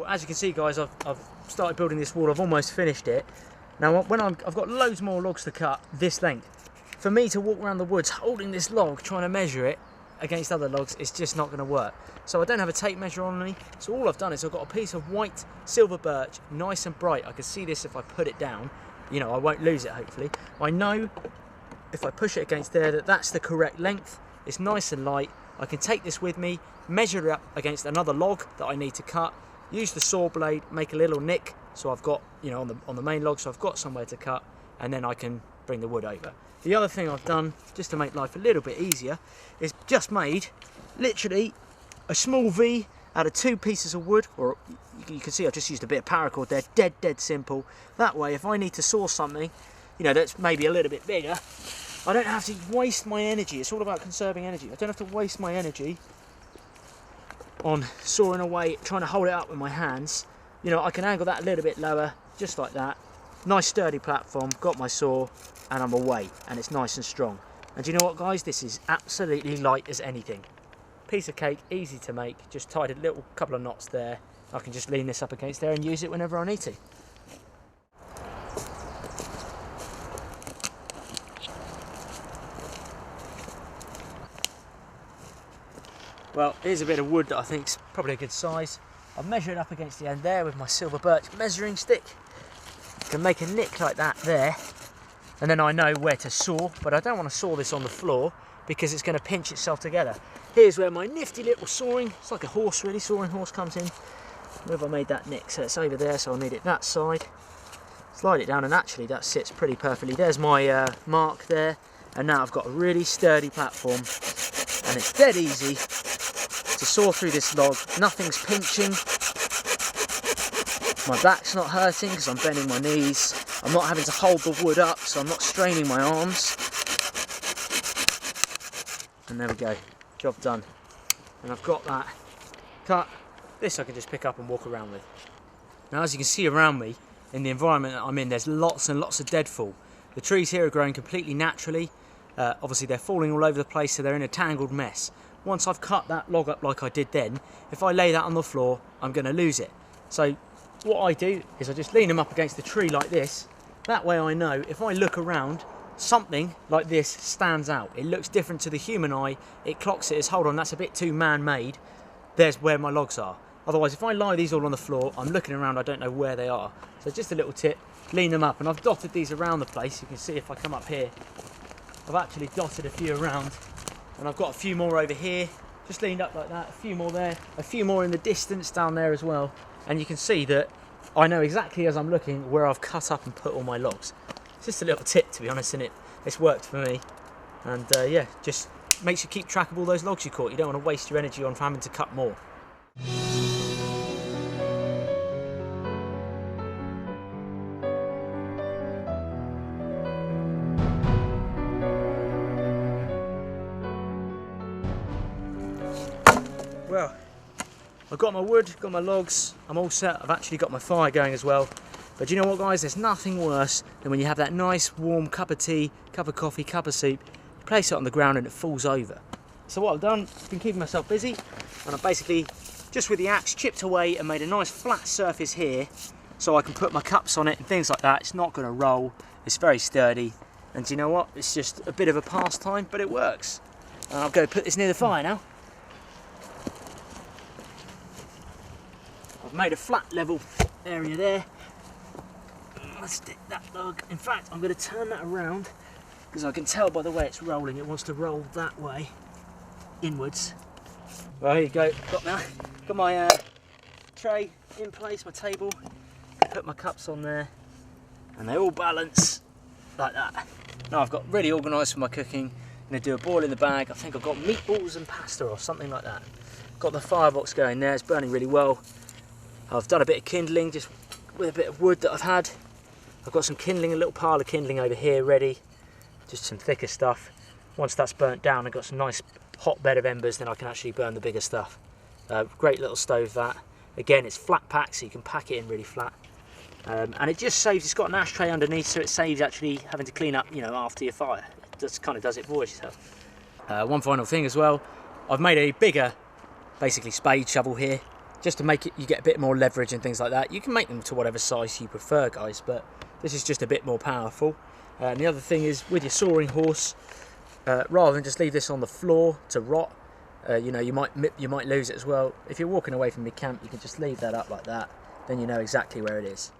So as you can see, guys, I've started building this wall. I've almost finished it. Now when I've got loads more logs to cut this length. For me to walk around the woods holding this log, trying to measure it against other logs, it's just not going to work. So I don't have a tape measure on me. So all I've done is I've got a piece of white silver birch, nice and bright. I can see this if I put it down. You know, I won't lose it, hopefully. I know if I push it against there that that's the correct length. It's nice and light. I can take this with me, measure it up against another log that I need to cut, use the saw blade, make a little nick, so I've got, you know, on the main log, so I've got somewhere to cut, and then I can bring the wood over. The other thing I've done, just to make life a little bit easier, is just made literally a small V out of 2 pieces of wood, or you can see I've just used a bit of paracord there, dead simple. That way, if I need to saw something, you know, that's maybe a little bit bigger, I don't have to waste my energy. It's all about conserving energy. I don't have to waste my energy on sawing away, trying to hold it up with my hands. You know, I can angle that a little bit lower, just like that. Nice sturdy platform, got my saw, and I'm away, and it's nice and strong. And do you know what, guys? This is absolutely light as anything. Piece of cake, easy to make. Just tied a little couple of knots there. I can just lean this up against there and use it whenever I need to. Well, here's a bit of wood that I think is probably a good size. I've measured it up against the end there with my silver birch measuring stick. I can make a nick like that there, and then I know where to saw, but I don't want to saw this on the floor because it's going to pinch itself together. Here's where my nifty little sawing, it's like a horse really, sawing horse comes in. Where have I made that nick? So it's over there, so I'll need it that side. Slide it down, and actually that sits pretty perfectly. There's my mark there, and now I've got a really sturdy platform, and it's dead easy to saw through this log. Nothing's pinching. My back's not hurting because I'm bending my knees. I'm not having to hold the wood up, so I'm not straining my arms. And there we go, job done. And I've got that cut. This I can just pick up and walk around with. Now, as you can see around me, in the environment that I'm in, there's lots and lots of deadfall. The trees here are growing completely naturally. Obviously they're falling all over the place, so they're in a tangled mess. Once I've cut that log up like I did then, if I lay that on the floor, I'm going to lose it. So what I do is I just lean them up against the tree like this. That way I know if I look around, something like this stands out. It looks different to the human eye. It clocks it as, hold on, that's a bit too man-made. There's where my logs are. Otherwise, if I lie these all on the floor, I'm looking around, I don't know where they are. So just a little tip, lean them up. And I've dotted these around the place. You can see if I come up here, I've actually dotted a few around. And I've got a few more over here, just leaned up like that, a few more there, a few more in the distance down there as well. And you can see that I know exactly as I'm looking where I've cut up and put all my logs. It's just a little tip, to be honest, and it's worked for me. And yeah, just makes you keep track of all those logs you caught. You don't want to waste your energy on having to cut more. Well, I've got my wood, got my logs, I'm all set. I've actually got my fire going as well. But you know what, guys, there's nothing worse than when you have that nice warm cup of tea, cup of coffee, cup of soup, you place it on the ground and it falls over. So what I've done, I've been keeping myself busy, and I've basically just with the axe chipped away and made a nice flat surface here so I can put my cups on it and things like that. It's not going to roll, it's very sturdy, and do you know what, it's just a bit of a pastime, but it works. And I'll go put this near the fire now. I've made a flat level area there. Let's stick that log. In fact, I'm going to turn that around because I can tell by the way it's rolling, it wants to roll that way, inwards. Well, here you go. Got my tray in place, my table. Put my cups on there, and they all balance like that. Now I've got really organised for my cooking. I'm going to do a boil in the bag. I think I've got meatballs and pasta or something like that. Got the firebox going there. It's burning really well. I've done a bit of kindling just with a bit of wood that I've had. I've got some kindling, a little pile of kindling over here ready. Just some thicker stuff. Once that's burnt down, I've got some nice hot bed of embers, then I can actually burn the bigger stuff. Great little stove that. Again, it's flat pack, so you can pack it in really flat. And it just saves, it's got an ashtray underneath, so it saves actually having to clean up, you know, after your fire. It just kind of does it for yourself. One final thing as well, I've made a bigger, basically spade shovel here, just to make it, you get a bit more leverage and things like that. You can make them to whatever size you prefer, guys, but this is just a bit more powerful. And the other thing is, with your sawing horse, rather than just leave this on the floor to rot, you know, you might lose it as well. If you're walking away from your camp, you can just leave that up like that, then you know exactly where it is.